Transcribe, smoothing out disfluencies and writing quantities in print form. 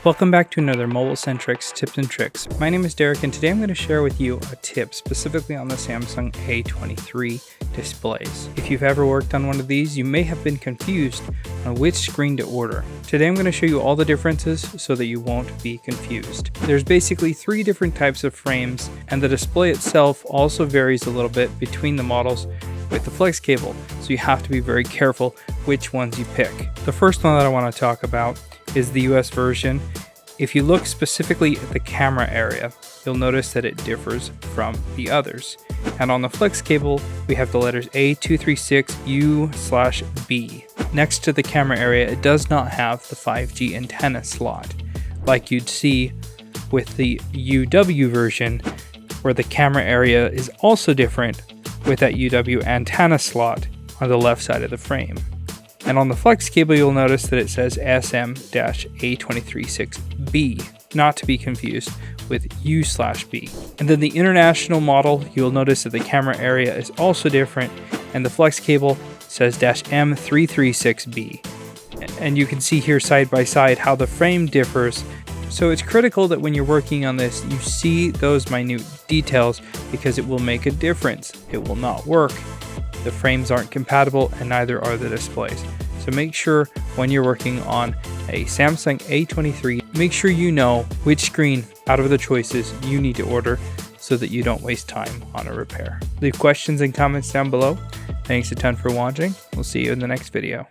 Welcome back to another MobileSentrix tips and tricks. My name is Derek and today I'm going to share with you a tip specifically on the Samsung A23 displays. If you've ever worked on one of these, you may have been confused on which screen to order. Today I'm going to show you all the differences so that you won't be confused. There's basically 3 different types of frames, and the display itself also varies a little bit between the models with the flex cable, so you have to be very careful which ones you pick. The first one that I want to talk about is the US version. If you look specifically at the camera area, you'll notice that it differs from the others. And on the flex cable, we have the letters A236U/B. Next to the camera area, it does not have the 5G antenna slot, like you'd see with the UW version, where the camera area is also different with that UW antenna slot on the left side of the frame. And on the flex cable, you'll notice that it says SM-A236B, not to be confused with U/B. And then the international model, you'll notice that the camera area is also different, and the flex cable says -M336B. And you can see here side by side how the frame differs. So it's critical that when you're working on this, you see those minute details because it will make a difference. It will not work. The frames aren't compatible and neither are the displays. So make sure when you're working on a Samsung A23, make sure you know which screen out of the choices you need to order so that you don't waste time on a repair. Leave questions and comments down below. Thanks a ton for watching. We'll see you in the next video.